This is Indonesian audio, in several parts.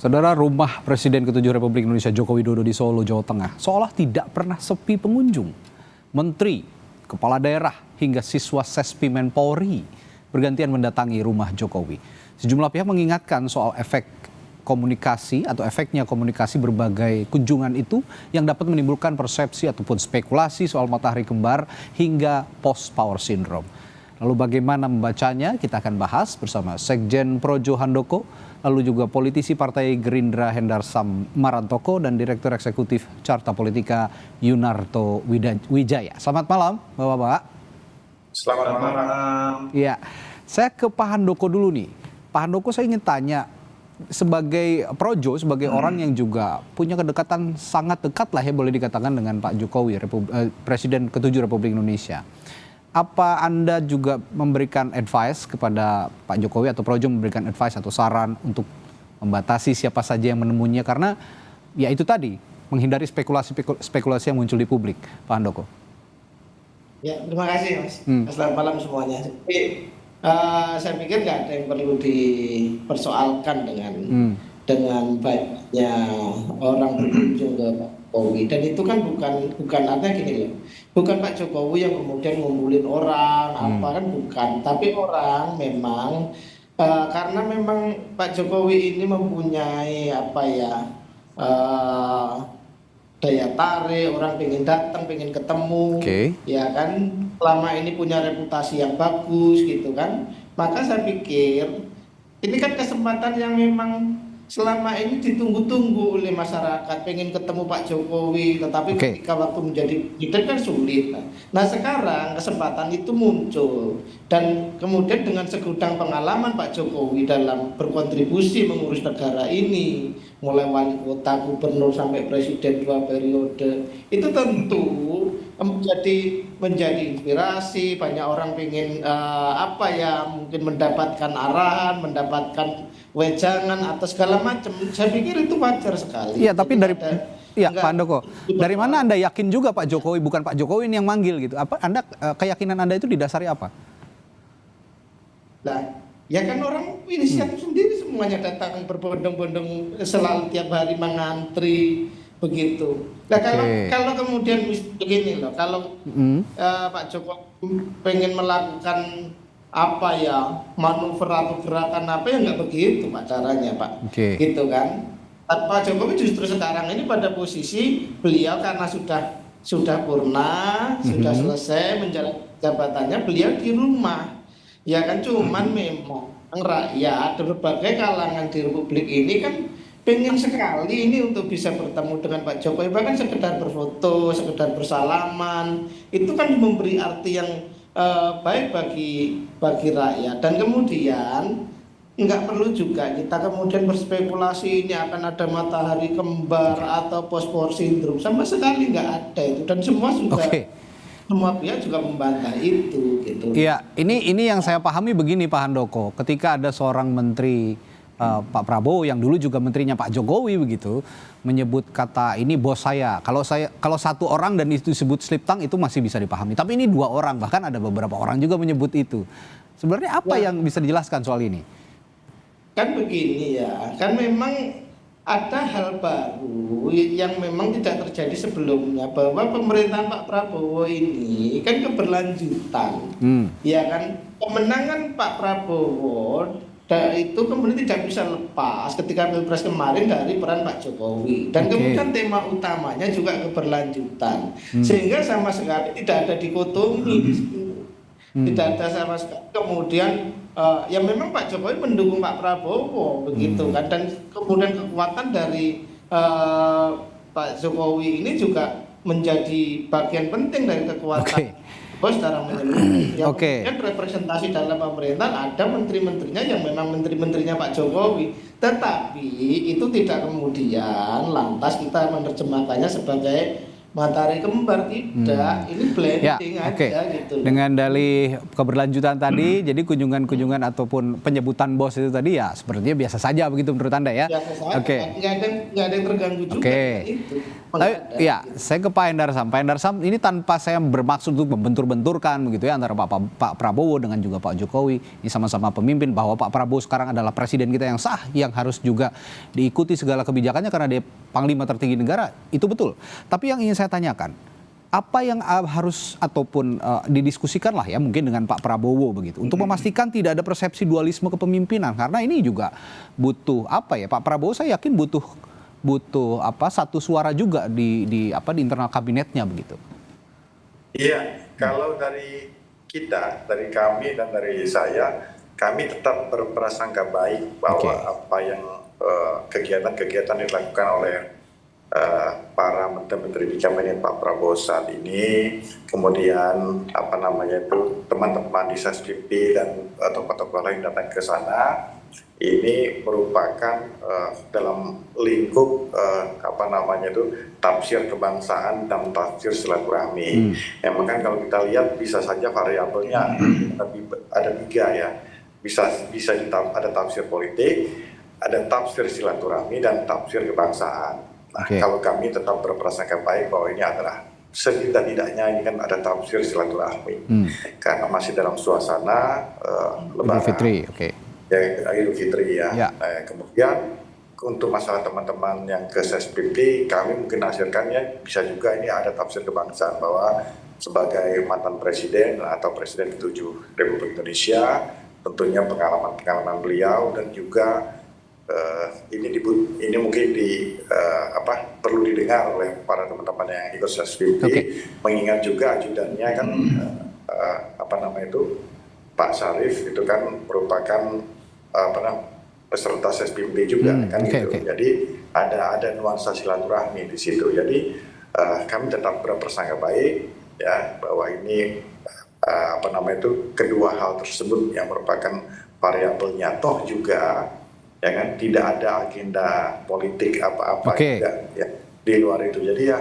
Saudara, rumah Presiden ke-7 Republik Indonesia Joko Widodo di Solo, Jawa Tengah seolah tidak pernah sepi pengunjung. Menteri, kepala daerah, hingga siswa Sespimen Polri bergantian mendatangi rumah Jokowi. Sejumlah pihak mengingatkan soal efek komunikasi atau efeknya komunikasi berbagai kunjungan itu yang dapat menimbulkan persepsi ataupun spekulasi soal matahari kembar hingga post-power syndrome. Lalu bagaimana membacanya? Kita akan bahas bersama Sekjen Projo Handoko, lalu juga politisi Partai Gerindra Hendarsam Marantoko dan Direktur Eksekutif Carta Politika Yunarto Wijaya. Selamat malam, Bapak-bapak. Selamat malam. Iya, saya ke Pak Handoko dulu nih. Pak Handoko, saya ingin tanya, sebagai Projo, sebagai orang yang juga punya kedekatan sangat dekat lah ya boleh dikatakan dengan Pak Jokowi, Presiden ke-7 Republik Indonesia. Apa Anda juga memberikan advice kepada Pak Jokowi atau Projo memberikan advice atau saran untuk membatasi siapa saja yang menemuinya? Karena ya itu tadi, menghindari spekulasi yang muncul di publik, Pak Handoko. Ya, terima kasih Mas. Selamat malam semuanya. Jadi, saya pikir nggak ada yang perlu dipersoalkan dengan banyaknya orang berkunjung ke Pak Jokowi, dan itu kan bukan artinya gini loh, bukan Pak Jokowi yang kemudian ngumpulin orang apa kan, bukan, tapi orang memang karena memang Pak Jokowi ini mempunyai apa ya, daya tarik, orang pengen datang, pengen ketemu, ya kan, selama ini punya reputasi yang bagus gitu kan, maka saya pikir ini kan kesempatan yang memang selama ini ditunggu-tunggu oleh masyarakat, pengen ketemu Pak Jokowi, tetapi ketika waktu menjadi presiden kan sulit. Nah sekarang kesempatan itu muncul, dan kemudian dengan segudang pengalaman Pak Jokowi dalam berkontribusi mengurus negara ini, mulai wali kota, gubernur sampai presiden 2 periode, itu tentu menjadi inspirasi. Banyak orang pengen apa ya, mungkin mendapatkan arahan, mendapatkan wejangan atau segala macam. Saya pikir itu wajar sekali. Iya, tapi dari Pak Handoko, dari mana Anda yakin juga Pak Jokowi, bukan Pak Jokowi ini yang manggil gitu? Apa keyakinan Anda itu didasari apa? Nah, ya kan orang inisiatif sendiri semuanya datang berbondong-bondong, selalu tiap hari mengantri begitu. Nah kalau kemudian begini loh, kalau Pak Jokowi pengen melakukan apa ya, manuver atau gerakan apa, ya nggak begitu Pak caranya Pak, gitu kan. Pak Jokowi justru sekarang ini pada posisi beliau karena sudah purna, sudah selesai menjalankan jabatannya, beliau di rumah, ya kan. Cuman memang rakyat berbagai kalangan di Republik ini kan pengen sekali ini untuk bisa bertemu dengan Pak Jokowi, bahkan sekedar berfoto, sekedar bersalaman, itu kan memberi arti yang baik bagi rakyat. Dan kemudian nggak perlu juga kita kemudian berspekulasi ini akan ada matahari kembar atau post-power syndrome, sama sekali nggak ada itu, dan semua pihak juga membantah itu gitu. Iya, ini yang saya pahami begini Pak Handoko, ketika ada seorang menteri Pak Prabowo yang dulu juga menterinya Pak Jokowi begitu, menyebut kata ini bos saya. Kalau satu orang dan itu disebut slip tongue itu masih bisa dipahami. Tapi ini 2 orang, bahkan ada beberapa orang juga menyebut itu. Sebenarnya apa yang bisa dijelaskan soal ini? Kan begini ya, kan memang ada hal baru yang memang tidak terjadi sebelumnya, bahwa pemerintahan Pak Prabowo ini kan keberlanjutan. Ya kan, kemenangan Pak Prabowo itu kemudian tidak bisa lepas ketika Pilpres kemarin dari peran Pak Jokowi, dan kemudian tema utamanya juga keberlanjutan, sehingga sama sekali tidak ada dikotomi di situ. Tidak ada sama sekali kemudian ya memang Pak Jokowi mendukung Pak Prabowo begitu kan, dan kemudian kekuatan dari Pak Jokowi ini juga menjadi bagian penting dari kekuatan secara menyeluruh. Kemudian representasi dalam pemerintahan ada menteri-menterinya yang memang menteri-menterinya Pak Jokowi, tetapi itu tidak kemudian lantas kita menerjemahkannya sebagai matahari kembar, tidak. Ini Ya, blending oke. aja gitu. Dengan dalih keberlanjutan tadi, jadi kunjungan-kunjungan ataupun penyebutan bos itu tadi ya sepertinya biasa saja begitu menurut Anda ya? Biasa saja, Oke. nggak ada yang terganggu juga. Oke. Itu. Tapi Menghadap, ya, gitu. saya ke Pak Endarsam. Pak Endarsam, ini tanpa saya bermaksud untuk membentur-benturkan begitu ya antara Pak Prabowo dengan juga Pak Jokowi. Ini sama-sama pemimpin, bahwa Pak Prabowo sekarang adalah presiden kita yang sah, yang harus juga diikuti segala kebijakannya karena dia panglima tertinggi negara. Itu betul. Tapi yang ingin saya tanyakan, apa yang harus ataupun didiskusikan lah ya mungkin dengan Pak Prabowo begitu untuk memastikan tidak ada persepsi dualisme kepemimpinan, karena ini juga butuh apa ya, Pak Prabowo saya yakin butuh satu suara juga di internal kabinetnya begitu. Iya, kalau dari kita, dari kami dan dari saya, kami tetap berprasangka baik bahwa apa yang kegiatan-kegiatan yang dilakukan oleh para menteri-menteri di kabinet Pak Prabowo saat ini, kemudian teman-teman di SSPP dan tokoh-tokoh lain datang ke sana, ini merupakan dalam lingkup tafsir kebangsaan dan tafsir silaturahmi. Memang kan kalau kita lihat bisa saja variabelnya ada 3 ya, bisa ada tafsir politik, ada tafsir silaturahmi dan tafsir kebangsaan. Nah, kalau kami tetap berprasangka baik bahwa ini adalah setidak-tidaknya ini kan ada tafsir silaturahmi, karena masih dalam suasana Lebaran. Idul Fitri, Ya, Idul Fitri ya. Kemudian untuk masalah teman-teman yang ke SSPP, kami mungkin hasilkannya bisa juga ini ada tafsir kebangsaan bahwa sebagai mantan presiden atau presiden ke-7 Republik Indonesia, tentunya pengalaman beliau dan juga ini mungkin perlu didengar oleh para teman-teman yang ikut SSPP, mengingat juga ajudannya kan Pak Syarif itu kan merupakan peserta SSPP juga kan gitu. Jadi ada nuansa silaturahmi di situ. Jadi kami tetap berprasangka baik ya bahwa ini kedua hal tersebut yang merupakan variabelnya, toh juga ya kan tidak ada agenda politik apa-apa juga ya di luar itu. Jadi ya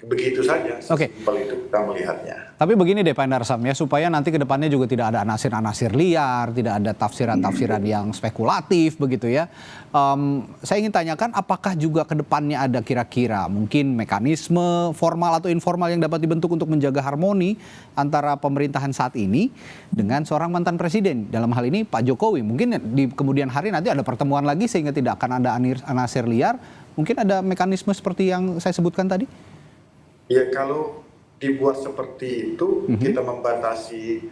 begitu saja simpel itu kita melihatnya. Tapi begini deh Pak Endarsam ya, supaya nanti ke depannya juga tidak ada anasir-anasir liar, tidak ada tafsiran-tafsiran yang spekulatif begitu ya. Saya ingin tanyakan, apakah juga ke depannya ada kira-kira mungkin mekanisme formal atau informal yang dapat dibentuk untuk menjaga harmoni antara pemerintahan saat ini dengan seorang mantan presiden, dalam hal ini Pak Jokowi. Mungkin di kemudian hari nanti ada pertemuan lagi sehingga tidak akan ada anasir liar. Mungkin ada mekanisme seperti yang saya sebutkan tadi? Ya, kalau dibuat seperti itu, kita membatasi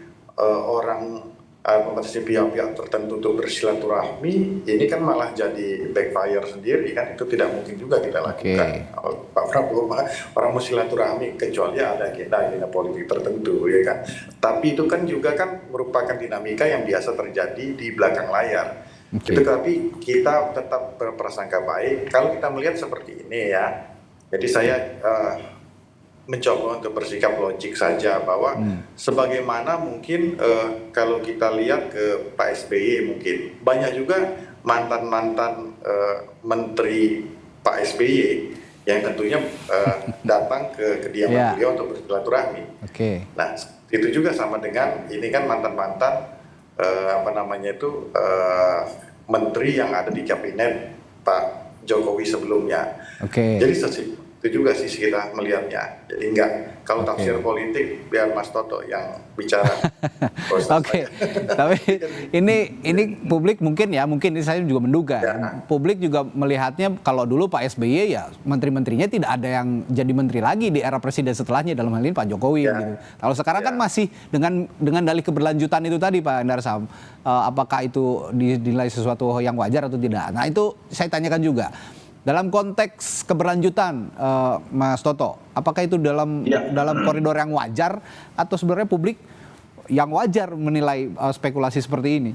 membatasi pihak-pihak tertentu untuk bersilaturahmi, ini kan malah jadi backfire sendiri kan, itu tidak mungkin juga kita lakukan. Pak Prabowo orang mau silaturahmi kecuali ada agenda politik tertentu ya kan. Tapi itu kan juga kan merupakan dinamika yang biasa terjadi di belakang layar. Itu tapi kita tetap berprasangka baik kalau kita melihat seperti ini ya. Jadi saya mencoba untuk bersikap logik saja bahwa sebagaimana mungkin kalau kita lihat ke Pak SBY, mungkin banyak juga mantan-mantan menteri Pak SBY yang tentunya datang ke kediaman beliau untuk bersilaturahmi. Nah, itu juga sama dengan ini kan mantan-mantan menteri yang ada di kabinet Pak Jokowi sebelumnya. Jadi itu juga sih kita melihatnya. Jadi enggak, kalau tafsir politik biar Mas Toto yang bicara. Tapi ini publik mungkin ini saya juga menduga. Publik juga melihatnya kalau dulu Pak SBY ya menteri-menterinya tidak ada yang jadi menteri lagi di era presiden setelahnya, dalam hal ini Pak Jokowi gitu. Kalau sekarang kan masih dengan dalih keberlanjutan itu tadi Pak Endarsam, apakah itu dinilai sesuatu yang wajar atau tidak? Nah, itu saya tanyakan juga. Dalam konteks keberlanjutan, Mas Toto, apakah itu dalam koridor yang wajar atau sebenarnya publik yang wajar menilai spekulasi seperti ini?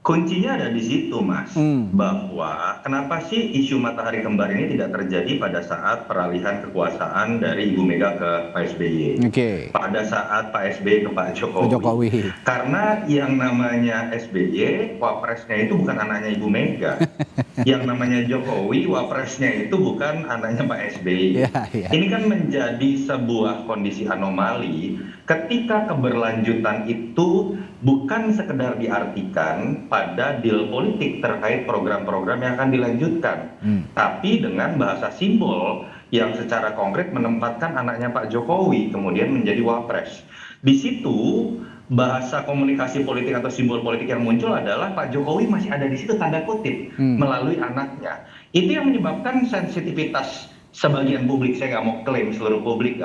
Kuncinya ada di situ, Mas. Bahwa kenapa sih isu matahari kembar ini tidak terjadi pada saat peralihan kekuasaan dari Ibu Mega ke Pak SBY. Oke. Pada saat Pak SBY ke Pak Jokowi. Jokowi. Karena yang namanya SBY, wapresnya itu bukan anaknya Ibu Mega. Yang namanya Jokowi, wapresnya itu bukan anaknya Pak SBY. Ini kan menjadi sebuah kondisi anomali ketika keberlanjutan itu bukan sekedar diartikan pada deal politik terkait program-program yang akan dilanjutkan, tapi dengan bahasa simbol yang secara konkret menempatkan anaknya Pak Jokowi kemudian menjadi wapres. Di situ bahasa komunikasi politik atau simbol politik yang muncul adalah Pak Jokowi masih ada di situ tanda kutip melalui anaknya. Itu yang menyebabkan sensitivitas sebagian publik, saya nggak mau klaim seluruh publik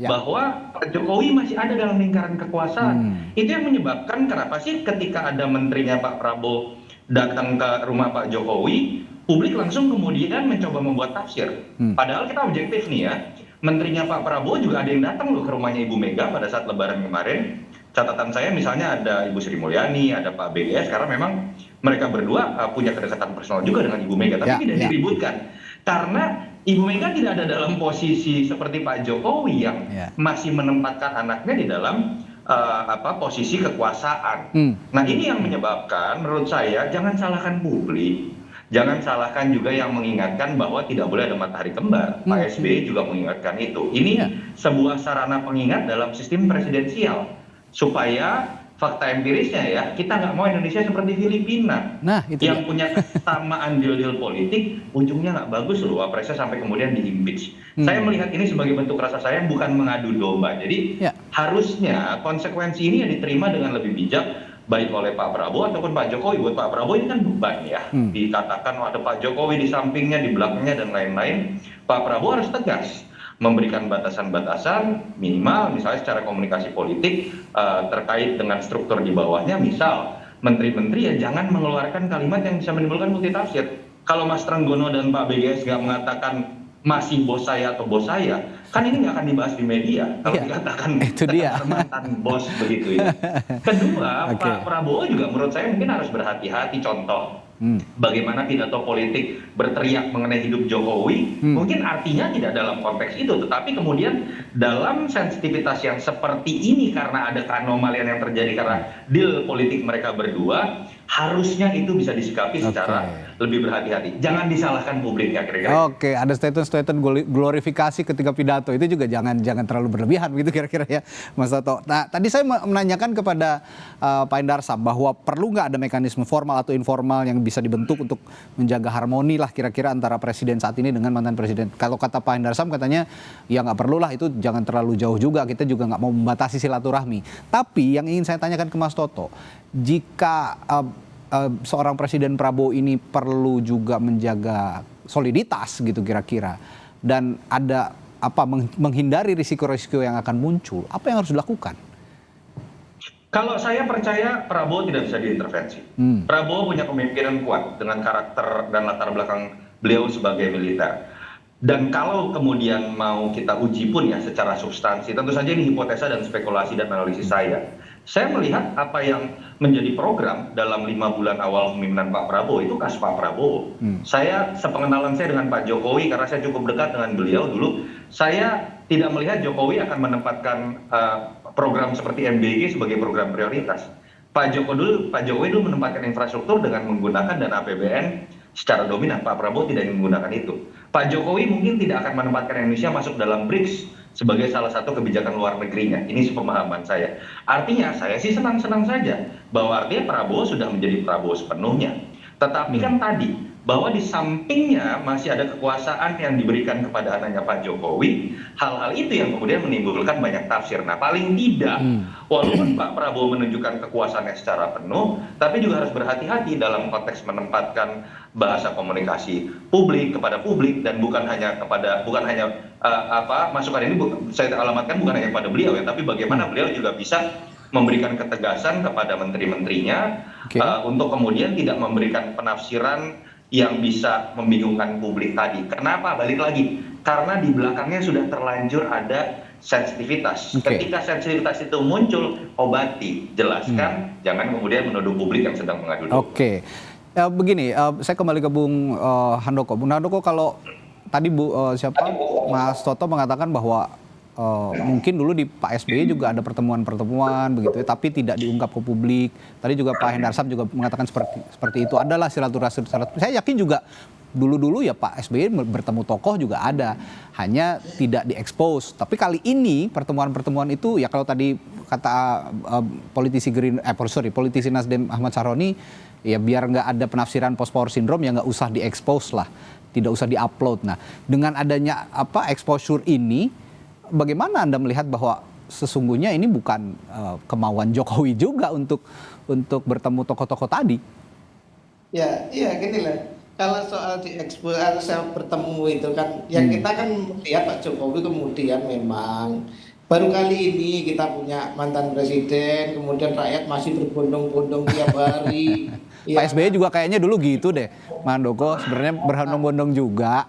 bahwa Pak Jokowi masih ada dalam lingkaran kekuasaan. Itu yang menyebabkan kenapa sih ketika ada menterinya Pak Prabowo datang ke rumah Pak Jokowi, publik langsung kemudian mencoba membuat tafsir. Padahal kita objektif nih ya, menterinya Pak Prabowo juga ada yang datang loh ke rumahnya Ibu Mega pada saat Lebaran kemarin. Catatan saya misalnya ada Ibu Sri Mulyani, ada Pak BGS, karena memang mereka berdua punya kedekatan personal juga dengan Ibu Mega, tapi tidak diributkan. Karena Ibu Mega tidak ada dalam posisi seperti Pak Jokowi yang masih menempatkan anaknya di dalam posisi kekuasaan. Nah ini yang menyebabkan menurut saya jangan salahkan publik, jangan salahkan juga yang mengingatkan bahwa tidak boleh ada matahari kembar. Pak SBY juga mengingatkan itu. Ini sebuah sarana pengingat dalam sistem presidensial supaya fakta empirisnya ya, kita nggak mau Indonesia seperti Filipina yang punya kesamaan deal-deal politik, ujungnya nggak bagus loh, wapresnya sampai kemudian di-impeach. Saya melihat ini sebagai bentuk rasa sayang, bukan mengadu domba. Jadi harusnya konsekuensi ini ya diterima dengan lebih bijak, baik oleh Pak Prabowo ataupun Pak Jokowi. Buat Pak Prabowo ini kan beban ya, dikatakan ada Pak Jokowi di sampingnya, di belakangnya, dan lain-lain. Pak Prabowo harus tegas memberikan batasan-batasan minimal, misalnya secara komunikasi politik terkait dengan struktur di bawahnya, misal menteri-menteri ya jangan mengeluarkan kalimat yang bisa menimbulkan multitafsir. Kalau Mas Trenggono dan Pak BGS nggak mengatakan masih bos saya atau bos saya, kan ini nggak akan dibahas di media kalau dikatakan mantan bos begitu ya. Kedua, Pak Prabowo juga menurut saya mungkin harus berhati-hati. Contoh, bagaimana pidato politik berteriak mengenai hidup Jokowi, mungkin artinya tidak dalam konteks itu, tetapi kemudian dalam sensitivitas yang seperti ini karena ada keanomalian yang terjadi karena deal politik mereka berdua, harusnya itu bisa disikapi secara lebih berhati-hati. Jangan disalahkan publik ya kira-kira. Oke, ada statement glorifikasi ketika pidato, itu juga jangan terlalu berlebihan begitu kira-kira ya, Mas Toto. Nah, tadi saya menanyakan kepada Pak Endarsam bahwa perlu nggak ada mekanisme formal atau informal yang bisa dibentuk untuk menjaga harmoni lah kira-kira antara presiden saat ini dengan mantan presiden. Kalau kata Pak Endarsam katanya ya nggak perlu lah, itu jangan terlalu jauh juga, kita juga nggak mau membatasi silaturahmi. Tapi yang ingin saya tanyakan ke Mas Toto, jika seorang Presiden Prabowo ini perlu juga menjaga soliditas gitu kira-kira, dan ada menghindari risiko-risiko yang akan muncul, apa yang harus dilakukan? Kalau saya percaya Prabowo tidak bisa diintervensi. Prabowo punya pemimpinan kuat dengan karakter dan latar belakang beliau sebagai militer. Dan kalau kemudian mau kita uji pun ya secara substansi, tentu saja ini hipotesa dan spekulasi dan analisis saya. Saya melihat apa yang menjadi program dalam 5 bulan awal kepemimpinan Pak Prabowo itu khas Pak Prabowo. Saya, sepengenalan saya dengan Pak Jokowi, karena saya cukup dekat dengan beliau dulu, saya tidak melihat Jokowi akan menempatkan program seperti MBG sebagai program prioritas. Pak Jokowi dulu menempatkan infrastruktur dengan menggunakan dana APBN secara dominan. Pak Prabowo tidak ingin menggunakan itu. Pak Jokowi mungkin tidak akan menempatkan Indonesia masuk dalam BRICS sebagai salah satu kebijakan luar negerinya. Ini sepemahaman saya. Artinya saya sih senang-senang saja bahwa artinya Prabowo sudah menjadi Prabowo sepenuhnya. Tetapi kan tadi bahwa di sampingnya masih ada kekuasaan yang diberikan kepada anaknya Pak Jokowi, hal-hal itu yang kemudian menimbulkan banyak tafsir. Nah, paling tidak, walaupun Pak Prabowo menunjukkan kekuasaannya secara penuh, tapi juga harus berhati-hati dalam konteks menempatkan bahasa komunikasi publik kepada publik, dan bukan hanya masukan ini saya alamatkan bukan hanya kepada beliau ya, tapi bagaimana beliau juga bisa memberikan ketegasan kepada menteri-menterinya untuk kemudian tidak memberikan penafsiran yang bisa membingungkan publik tadi. Kenapa? Balik lagi, karena di belakangnya sudah terlanjur ada sensitivitas. Ketika sensitivitas itu muncul, obati, jelaskan, jangan kemudian menuduh publik yang sedang mengadu domba. Begini, saya kembali ke Bung Handoko. Bung Handoko, kalau tadi Mas Toto mengatakan bahwa mungkin dulu di Pak SBY juga ada pertemuan-pertemuan begitu, tapi tidak diungkap ke publik. Tadi juga Pak Hendarsam juga mengatakan seperti itu. Adalah silaturahmi. Saya yakin juga dulu-dulu ya Pak SBY bertemu tokoh juga ada, hanya tidak diekspos. Tapi kali ini pertemuan-pertemuan itu ya, kalau tadi kata politisi Nasdem Ahmad Syaroni, ya biar nggak ada penafsiran post power syndrome, ya nggak usah diekspos lah, tidak usah diupload. Nah, dengan adanya exposure ini, bagaimana Anda melihat bahwa sesungguhnya ini bukan kemauan Jokowi juga untuk bertemu tokoh-tokoh tadi? Ya, iya gini lah. Kalau soal diekspos, saya bertemu itu kan, ya kita kan melihat Pak Jokowi kemudian memang baru kali ini kita punya mantan presiden, kemudian rakyat masih berbondong-bondong tiap hari. Pak SBY juga kayaknya dulu gitu deh, Mandoko, sebenarnya berbondong-bondong juga,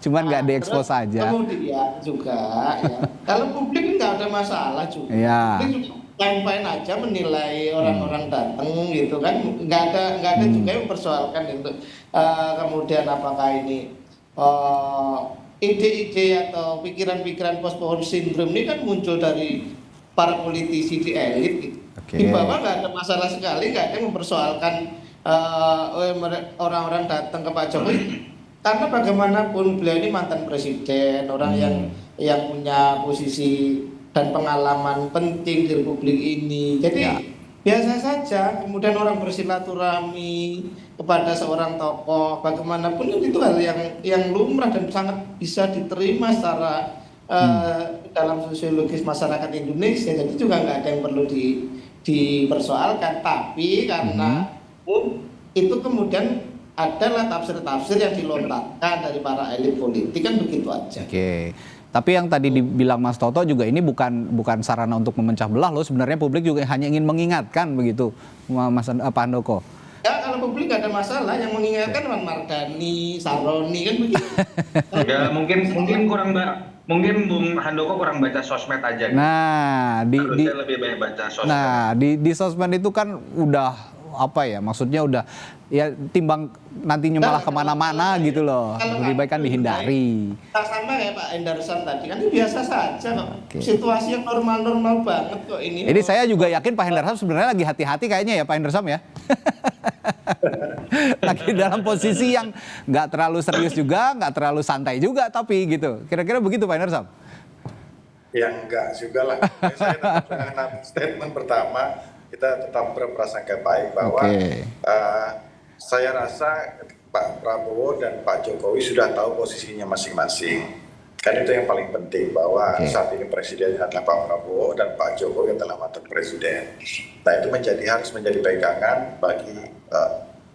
cuman nggak diekspos saja. Kemudian juga, ya, kalau publik nggak ada masalah juga. Ya. Publik juga main-main aja menilai orang-orang datang gitu kan, nggak ada juga yang mempersoalkan itu. Kemudian apakah ini ide-ide atau pikiran-pikiran post power syndrome ini kan muncul dari para politisi di elit gitu. Di bawah nggak ada masalah sekali, nggak ada yang mempersoalkan orang-orang datang ke Pak Jokowi, karena bagaimanapun beliau ini mantan presiden, orang yang punya posisi dan pengalaman penting di Republik ini. Jadi biasa saja kemudian orang bersilaturahmi kepada seorang tokoh, bagaimanapun itu hal yang lumrah dan sangat bisa diterima secara dalam sosiologis masyarakat Indonesia. Jadi juga nggak ada yang perlu dipersoalkan. Tapi karena itu kemudian adalah tafsir-tafsir yang dilontarkan dari para elit politik, kan begitu aja. Tapi yang tadi dibilang Mas Toto juga, ini bukan sarana untuk memecah belah loh. Sebenarnya publik juga hanya ingin mengingatkan begitu, Mas Handoko. Ya, kalau publik gak ada masalah, yang mengingatkan Mardhani, Saroni kan begitu. Ya, mungkin Bung Handoko kurang baca sosmed aja. Nah, harusnya lebih banyak baca sosmed. Nah, di sosmed itu kan udah maksudnya udah ya, timbang nantinya malah kemana-mana gitu loh, lebih baik kan dihindari. Sama ya Pak Hendarsam tadi kan, itu biasa saja kok. Situasi yang normal-normal banget kok ini. Jadi saya juga yakin Pak Hendarsam sebenarnya lagi hati-hati kayaknya ya Pak Hendarsam ya. Lagi dalam posisi yang nggak terlalu serius juga, nggak terlalu santai juga, tapi gitu. Kira-kira begitu Pak Hendarsam? Ya enggak juga lah. Saya dengan statement pertama, kita tetap berprasangka baik bahwa saya rasa Pak Prabowo dan Pak Jokowi sudah tahu posisinya masing-masing. Kan itu yang paling penting, bahwa saat ini presiden adalah Pak Prabowo dan Pak Jokowi adalah mantan presiden. Nah, itu harus menjadi pegangan bagi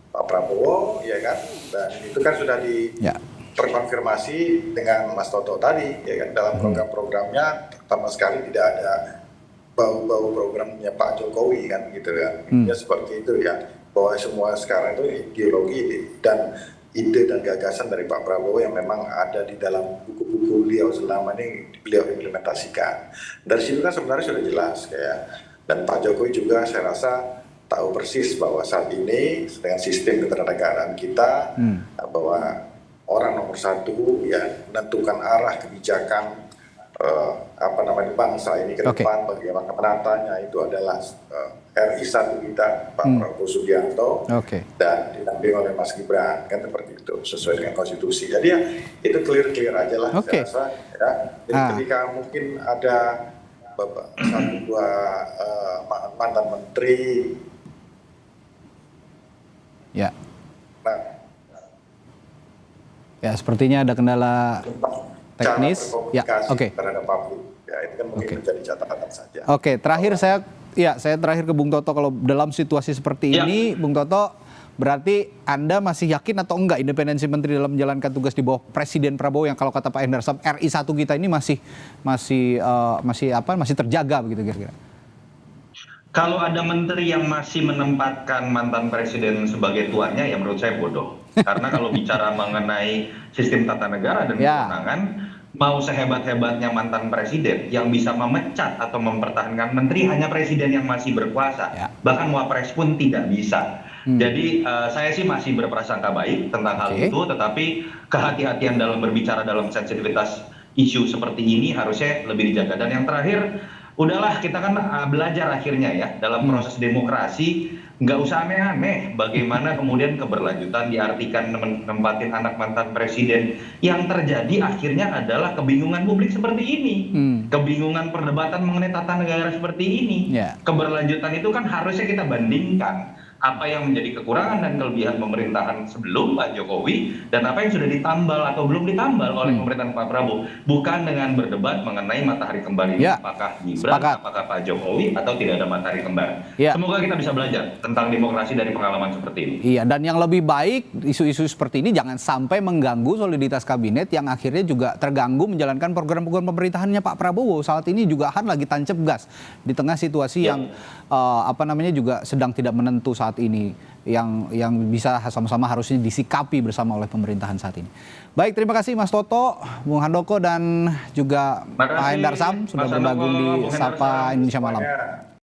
Pak Prabowo, ya kan? Dan itu kan sudah terkonfirmasi dengan Mas Toto tadi, ya kan? Dalam program-programnya sama sekali tidak ada bau-bau programnya Pak Jokowi kan, gitu kan. Ya seperti itu ya, bahwa semua sekarang itu ideologi dan ide dan gagasan dari Pak Prabowo yang memang ada di dalam buku-buku beliau selama ini beliau implementasikan. Dari situ kan sebenarnya sudah jelas kayak, dan Pak Jokowi juga saya rasa tahu persis bahwa saat ini dengan sistem keternegaraan kita, bahwa orang nomor satu ya menentukan arah kebijakan bangsa ini ke depan, bagaimana menatanya, itu adalah RI 1 kita, Pak Prabowo Subianto, dan didampingi oleh Mas Gibran, kan seperti itu, sesuai dengan konstitusi. Jadi ya itu clear aja lah, saya rasa ya. Jadi ketika mungkin ada satu dua mantan menteri, ya sepertinya ada kendala teknis, terhadap publik, ya itu kan mungkin menjadi catatan saja. Terakhir saya terakhir ke Bung Toto, kalau dalam situasi seperti ini, Bung Toto, berarti Anda masih yakin atau enggak independensi menteri dalam menjalankan tugas di bawah Presiden Prabowo, yang kalau kata Pak Hendarsam RI 1 kita ini masih terjaga begitu kira-kira? Kalau ada menteri yang masih menempatkan mantan presiden sebagai tuannya, ya menurut saya bodoh. Karena kalau bicara mengenai sistem tata negara dan kewenangan, mau sehebat-hebatnya mantan presiden yang bisa memecat atau mempertahankan menteri hanya presiden yang masih berkuasa. Bahkan wapres pun tidak bisa. Jadi saya sih masih berprasangka baik tentang hal itu, tetapi kehati-hatian dalam berbicara dalam sensitivitas isu seperti ini harusnya lebih dijaga. Dan yang terakhir, udahlah kita kan belajar akhirnya ya dalam proses demokrasi, nggak usah aneh-aneh bagaimana kemudian keberlanjutan diartikan menempatin anak mantan presiden. Yang terjadi akhirnya adalah kebingungan publik seperti ini, kebingungan perdebatan mengenai tata negara seperti ini. Keberlanjutan itu kan harusnya kita bandingkan apa yang menjadi kekurangan dan kelebihan pemerintahan sebelum Pak Jokowi dan apa yang sudah ditambal atau belum ditambal oleh pemerintahan Pak Prabowo, bukan dengan berdebat mengenai matahari kembar ini apakah Gibran, apakah Pak Jokowi atau tidak ada matahari kembar. Semoga kita bisa belajar tentang demokrasi dari pengalaman seperti ini. Iya, dan yang lebih baik isu-isu seperti ini jangan sampai mengganggu soliditas kabinet yang akhirnya juga terganggu menjalankan program-program pemerintahannya Pak Prabowo. Saat ini juga Han lagi tancap gas di tengah situasi yang juga sedang tidak menentu saat ini, yang bisa sama-sama harusnya disikapi bersama oleh pemerintahan saat ini. Baik, terima kasih Mas Toto, Bung Handoko dan juga Pak Hendar Sam sudah bergabung di Sapa Indonesia Malam.